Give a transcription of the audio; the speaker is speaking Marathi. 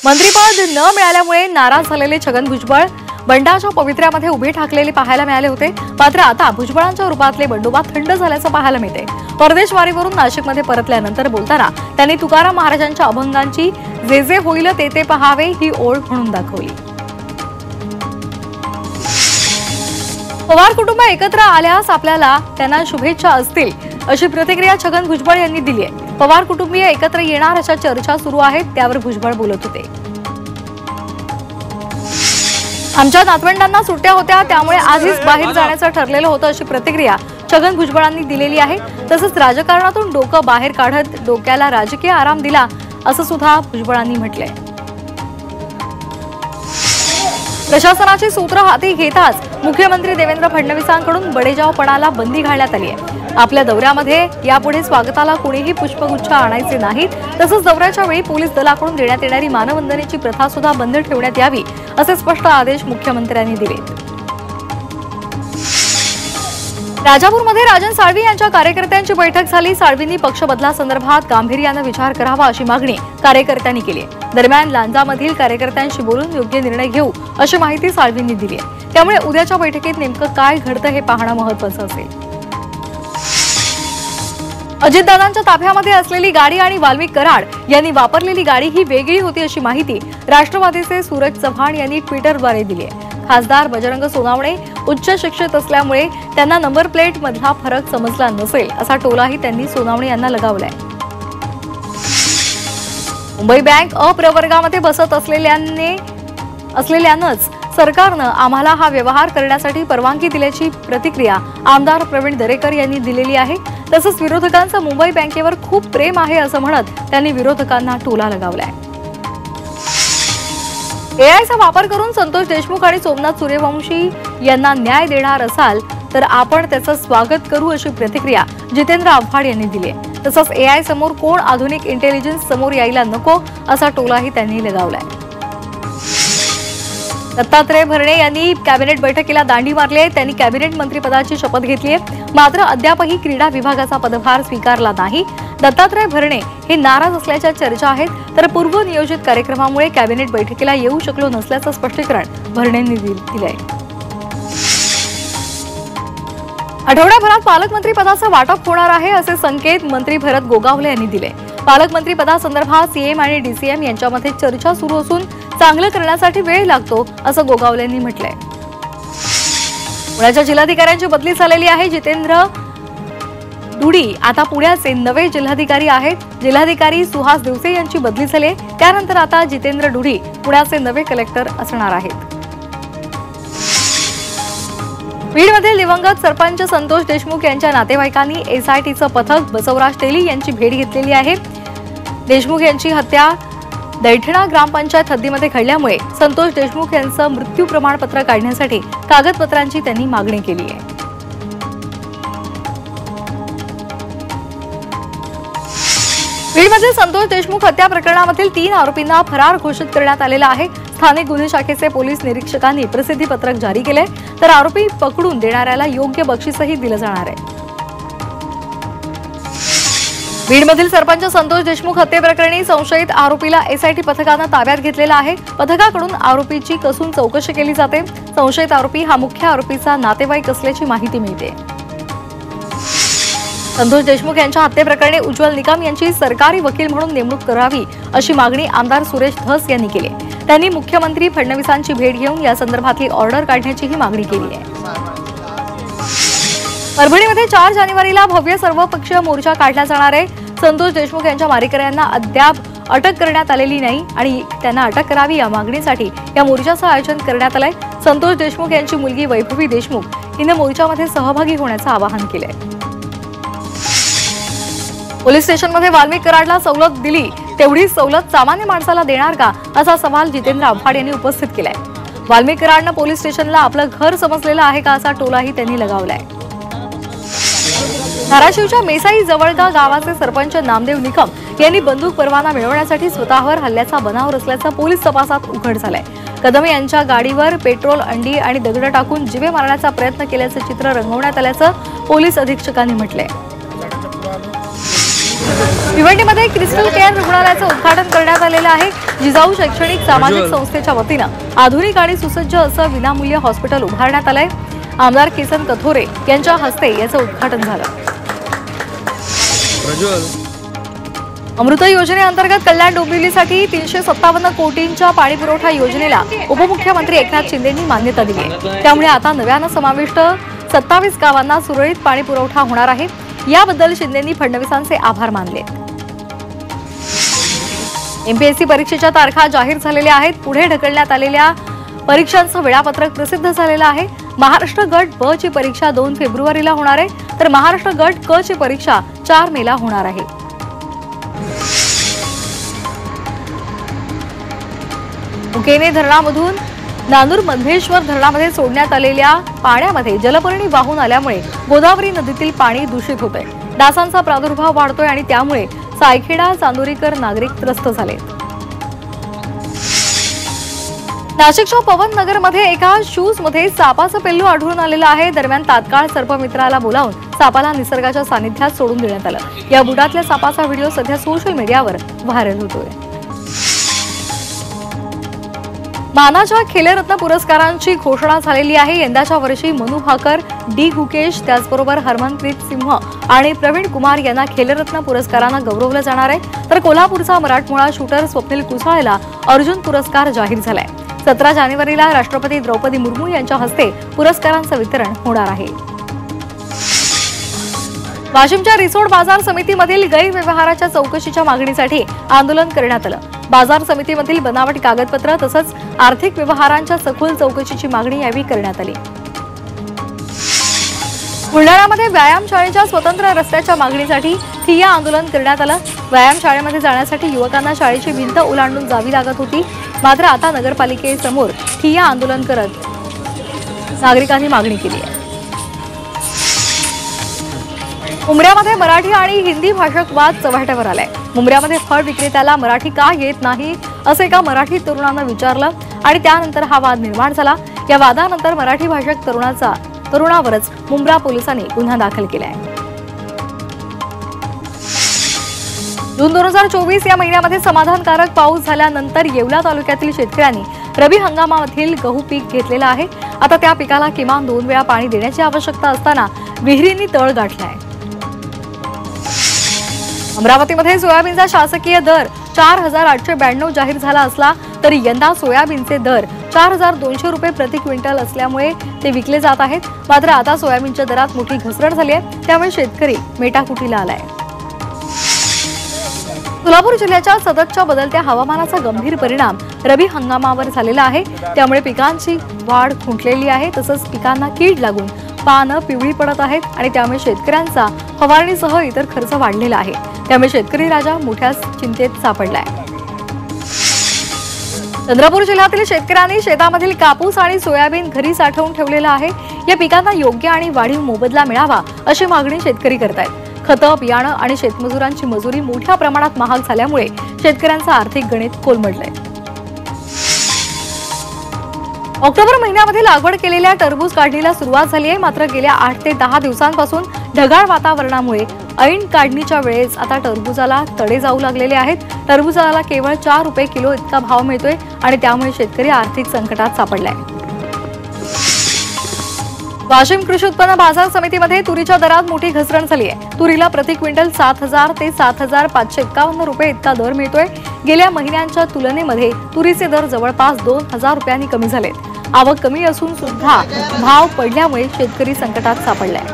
मंत्रिपद न मिळाल्यामुळे नाराज झालेले छगन भुजबळ बंडाच्या पवित्र्यामध्ये उभे ठाकलेले पाहायला मिळाले होते। मात्र आता भुजबळांच्या रूपातले बंडोबा थंड झाल्याचं पाहायला मिळते। परदेशवारीवरून नाशिकमध्ये परतल्यानंतर बोलताना त्यांनी तुकाराम महाराजांच्या अभंगांची जे जे होईल ते ते पहावे ही ओळ म्हणून दाखवली। पवार कुटुंब एकत्र आल्यास आपल्याला त्यांना शुभेच्छा असतील अशी प्रतिक्रिया छगन भुजबळ यांनी दिली आहे। पवार कुटुंबीय एकत्र येणार अशा चर्चा सुरू आहेत, त्यावर भुजबळ बोलत होते। आमच्या नातवंडांना सुट्ट्या होत्या, त्यामुळे आधीच बाहेर जाण्याचं ठरलेलं होतं अशी प्रतिक्रिया छगन भुजबळांनी दिलेली आहे। तसंच राजकारणातून डोकं बाहेर काढत डोक्याला राजकीय आराम दिला असं सुद्धा भुजबळांनी म्हटलंय। प्रशासनाची सूत्र हाती घेताच मुख्यमंत्री देवेंद्र फडणवीसांकडून बडेजावपणाला बंदी घालण्यात आली आहे। आपल्या दौऱ्यामध्ये यापुढे स्वागताला कोणीही पुष्पगुच्छ आणायचे नाहीत, तसंच दौऱ्याच्या वेळी पोलीस दलाकडून देण्यात येणारी मानवंदनेची प्रथा सुद्धा बंद ठेवण्यात यावी असे स्पष्ट आदेश मुख्यमंत्र्यांनी दिले। राजापूरमध्ये राजन साळवी यांच्या कार्यकर्त्यांची बैठक झाली। साळवींनी पक्ष बदलासंदर्भात गांभीर्याने विचार करावा अशी मागणी कार्यकर्त्यांनी केली। दरम्यान लांजामधील कार्यकर्त्यांशी बोलून योग्य निर्णय घेऊ अशी माहिती साळवींनी दिली आहे। त्यामुळे उद्याच्या बैठकीत नेमकं काय घडतं हे पाहणं महत्त्वाचं असेल। अजितदादांच्या ताफ्यामध्ये असलेली गाडी आणि वाल्मिक कराड यांनी वापरलेली गाडी ही वेगळी होती अशी माहिती राष्ट्रवादीचे सूरज चव्हाण यांनी ट्विटरद्वारे दिली आहे। खासदार बजरंग सोनावणे उच्च शिक्षित असल्यामुळे त्यांना नंबर प्लेट मधला फरक समजला नसेल असा टोलाही त्यांनी सोनावणे यांना लगावलाय। मुंबई बँक अप्रवर्गामध्ये बसत असलेल्यानंच सरकारनं आम्हाला हा व्यवहार करण्यासाठी परवानगी दिल्याची प्रतिक्रिया आमदार प्रवीण दरेकर यांनी दिलेली आहे। तसंच विरोधकांचं मुंबई बँकेवर खूप प्रेम आहे असं म्हणत त्यांनी विरोधकांना टोला लगावलाय। एआयचा वापर करून संतोष देशमुख आणि सोमनाथ सूर्यवंशी यांना न्याय देणार असाल तर आपण त्याचं स्वागत करू अशी प्रतिक्रिया जितेंद्र आव्हाड यांनी दिली आहे। तसंच एआय समोर कोण आधुनिक इंटेलिजन्स समोर यायला नको असा टोलाही त्यांनी लगावलाय। दत्तात्रय भरणे यांनी कॅबिनेट बैठकीला दांडी मारली आहे। त्यांनी कॅबिनेट मंत्रिपदाची शपथ घेतली आहे, मात्र अद्यापही क्रीडा विभागाचा पदभार स्वीकारला नाही। दत्तात्रय भरणे हे नाराज असल्याच्या चर्चा आहेत, तर पूर्वनियोजित कार्यक्रमामुळे कॅबिनेट बैठकीला येऊ शकलो नसल्याचं स्पष्टीकरण भरणेंनी दिलं आहे। आठवड्याभरात पालकमंत्री पदाचं वाटप होणार आहे असे संकेत मंत्री भरत गोगावले यांनी दिले। पालकमंत्री पदासंदर्भात सीएम आणि डीसीएम यांच्यामध्ये चर्चा सुरू असून चांगलं करण्यासाठी वेळ लागतो असं गोगावलेंनी म्हटलंय। पुण्याच्या जिल्हाधिकाऱ्यांची बदली झालेली आहे। जितेंद्र दुडी आता पुण्याचे नवे जिल्हाधिकारी आहेत। जिल्हाधिकारी सुहास दिवसे यांची बदली झाली आहे, त्यानंतर आता जितेंद्र दुडी पुण्याचे नवे कलेक्टर असणार आहेत। बीडमधील दिवंगत सरपंच संतोष देशमुख यांच्या नातेवाईकांनी एसआयटीचं पथक बसवराज तेली यांची भेट घेतलेली आहे। देशमुख यांची हत्या दैठणा ग्रामपंचायत हद्दीमध्ये घडल्यामुळे संतोष देशमुख यांचं मृत्यू प्रमाणपत्र काढण्यासाठी कागदपत्रांची त्यांनी मागणी केली आहे। बीडमधील संतोष देशमुख हत्या प्रकरणामधील 3 आरोपींना फरार घोषित करण्यात आलेला आहे। स्थानिक गुन्हे शाखेचे पोलीस निरीक्षकांनी प्रसिद्धी पत्रक जारी केले, तर आरोपी पकडून देणाऱ्याला योग्य बक्षीसही दिलं जाणार आहे। बीडमधील सरपंच संतोष देशमुख हत्येप्रकरणी संशयित आरोपीला एसआयटी पथकानं ताब्यात घेतलेला आहे। पथकाकडून आरोपीची कसून चौकशी केली जाते। संशयित आरोपी हा मुख्य आरोपीचा नातेवाईक असल्याची माहिती मिळते। संतोष देशमुख यांच्या हत्येप्रकरणी उज्ज्वल निकम यांची सरकारी वकील म्हणून नेमणूक करावी अशी मागणी आमदार सुरेश धस यांनी केली। त्यांनी मुख्यमंत्री फडणवीसांची भेट घेऊन या संदर्भातली ऑर्डर काढण्याचीही मागणी केली आहे। परभणीमध्ये 4 जानेवारीला भव्य सर्वपक्षीय मोर्चा काढला जाणार आहे। संतोष देशमुख यांच्या मारेकऱ्यांना अद्याप अटक करण्यात आलेली नाही आणि त्यांना अटक करावी या मागणीसाठी या मोर्चाचं आयोजन करण्यात आलंय। संतोष देशमुख यांची मुलगी वैभवी देशमुख हिने मोर्चामध्ये सहभागी होण्याचं आवाहन केलंय। पोलीस स्टेशनमध्ये वाल्मिक कराडला सवलत दिली तेवढी सवलत सामान्य माणसाला देणार का असा सवाल जितेंद्र आव्हाड यांनी उपस्थित केलाय। वाल्मिक कराडनं पोलीस स्टेशनला आपलं घर समजलेलं आहे का असा टोलाही त्यांनी लगावलाय। धाराशिवच्या मेसाई जवळगा गावाचे सरपंच नामदेव निकम यांनी बंदूक परवाना मिळवण्यासाठी स्वतःवर हल्ल्याचा बनाव रचल्याचं पोलीस तपासात उघड झालंय। कदम यांच्या गाडीवर पेट्रोल, अंडी आणि दगड टाकून जीवे मारण्याचा प्रयत्न केल्याचं चित्र रंगवण्यात आल्याचं पोलीस अधीक्षकांनी म्हटलंय। भिवंडीमध्ये क्रिस्टल केअर रुग्णालयाचं उद्घाटन करण्यात आलेलं आहे। जिजाऊ शैक्षणिक सामाजिक संस्थेच्या वतीनं आधुनिक आणि सुसज्ज असं विनामूल्य हॉस्पिटल उभारण्यात आलंय। आमदार किसन कथोरे यांच्या हस्ते याचं उद्घाटन झालं। अमृत योजनेअंतर्गत कल्याण डोंबिवलीसाठी 357 कोटींच्या पाणी पुरवठा योजनेला उपमुख्यमंत्री एकनाथ शिंदेंनी मान्यता दिली आहे। त्यामुळे आता नव्यानं समाविष्ट 27 गावांना सुरळीत पाणी पुरवठा होणार आहे। याबद्दल शिंदेंनी फडणवीसांचे आभार मानले। एमपीएससी परीक्षेच्या तारखा जाहीर झालेल्या आहेत। पुढे ढकलण्यात आलेल्या परीक्षांचं वेळापत्रक प्रसिद्ध झालेलं आहे। महाराष्ट्र गट ब ची परीक्षा 2 फेब्रुवारीला होणार आहे, तर महाराष्ट्र गट क ची परीक्षा 4 मेला होणार आहे। मुकेने धरणामधून नांदूर मधेश्वर धरणामध्ये सोडण्यात आलेल्या पाण्यामध्ये जलपर्णी वाहून आल्यामुळे गोदावरी नदीतील पाणी दूषित होतंय। डासांचा प्रादुर्भाव वाढतोय आणि त्यामुळे सायखेडा चांदोरीकर नागरिक त्रस्त झाले। नाशिकच्या पवन नगरमध्ये एका शूजमध्ये सापाचं पिल्लू आढळून आलेलं आहे। दरम्यान तात्काळ सर्पमित्राला बोलावून सापाला निसर्गाच्या सानिध्यात सोडून देण्यात आलं। या बुडातल्या सापाचा व्हिडिओ सध्या सोशल मीडियावर व्हायरल होतोय। मानाच्या खेलरत्न पुरस्कारांची घोषणा झालेली आहे। यंदाच्या वर्षी मनू भाकर, डी गुकेश, त्याचबरोबर हरमनप्रीत सिंह आणि प्रवीण कुमार यांना खेलरत्न पुरस्कारानं गौरवलं जाणार आहे, तर कोल्हापूरचा मराठमोळा शूटर स्वप्नील कुसाळेला अर्जुन पुरस्कार जाहीर झालाय। 17 जानेवारीला राष्ट्रपती द्रौपदी मुर्मू यांच्या हस्ते पुरस्कारांचं वितरण होणार आहे। वाशिमच्या रिसोड बाजार समितीमधील गैरव्यवहाराच्या चौकशीच्या मागणीसाठी आंदोलन करण्यात आलं। बाजार समितीमधील बनावट कागदपत्र तसंच आर्थिक व्यवहारांच्या सखोल चौकशीची मागणी यावेळी करण्यात आली। बुलढाण्यामध्ये व्यायामशाळेच्या स्वतंत्र रस्त्याच्या मागणीसाठी ठिय्या आंदोलन करण्यात आलं। व्यायामशाळेमध्ये जाण्यासाठी युवकांना शाळेची भिंत ओलांडून जावी लागत होती, मात्र आता नगरपालिकेसमोर ठिय्या आंदोलन करत नागरिकांनी मागणी केली आहे। मुंब्र्यामध्ये मराठी आणि हिंदी भाषक वाद चव्हाट्यावर आलाय। मुंब्र्यामध्ये फळ विक्रेत्याला मराठी का येत नाही असं एका मराठी तरुणानं विचारलं आणि त्यानंतर हा वाद निर्माण झाला। या वादानंतर मराठी भाषक तरुणावरच मुंब्रा पोलिसांनी गुन्हा दाखल केलाय। जून 2024 या महिन्यामध्ये समाधानकारक पाऊस झाल्यानंतर येवला तालुक्यातील शेतकऱ्यांनी रबी हंगामामधील गहू पीक घेतलेलं आहे। आता त्या पिकाला किमान 2 वेळा पाणी देण्याची आवश्यकता असताना विहिरींनी तळ गाठलाय। अमरावतीमध्ये सोयाबीनचा शासकीय दर 4892 जाहीर झाला असला तरी यंदा सोयाबीनचे दर 4200 रुपये प्रति क्विंटल असल्यामुळे ते विकले जात आहेत। मात्र आता सोयाबीनच्या दरात मोठी घसरण झाली आहे, त्यामुळे शेतकरी मेटाकुटीला आलाय। सोलापूर जिल्ह्याच्या सततच्या बदलत्या हवामानाचा गंभीर परिणाम रबी हंगामावर झालेला आहे। त्यामुळे पिकांची वाढ खुंटलेली आहे, तसंच पिकांना कीड लागून पानं पिवळी पडत आहेत आणि त्यामुळे शेतकऱ्यांचा फवारणीसह इतर खर्च वाढलेला आहे। त्यामुळे शेतकरी राजा मोठ्या चिंतेत सापडलाय। चंद्रपूर जिल्ह्यातील शेतकऱ्यांनी शेतामधील कापूस आणि सोयाबीन घरी साठवून ठेवलेला आहे। या पिकांना योग्य आणि वाढीव मोबदला मिळावा अशी मागणी शेतकरी करतायत। खतं, बियाणं आणि शेतमजुरांची मजुरी मोठ्या प्रमाणात महाग झाल्यामुळे शेतकऱ्यांचं आर्थिक गणित कोलमडलंय। ऑक्टोबर महिन्यामध्ये लागवड केलेल्या टरबूज काढणीला सुरुवात झाली आहे, मात्र गेल्या 8 ते 10 दिवसांपासून ढगाळ वातावरणामुळे ऐन काढणीच्या वेळेस आता टरबूजाला तडे जाऊ लागलेले आहेत। टरबूजाला केवळ 4 रुपये किलो इतका भाव मिळतोय आणि त्यामुळे शेतकरी आर्थिक संकटात सापडलाय। वाशिम कृषी उत्पन्न बाजार समितीमध्ये तुरीच्या दरात मोठी घसरण झाली आहे। तुरीला प्रति क्विंटल 7000 ते 7551 रुपये इतका दर मिळतोय। गेल्या महिन्यांच्या तुलनेमध्ये तुरीचे दर जवळपास 2000 रुपयांनी कमी झालेत। आवक कमी असून सुद्धा भाव पडल्यामुळे शेतकरी संकटात सापडलाय।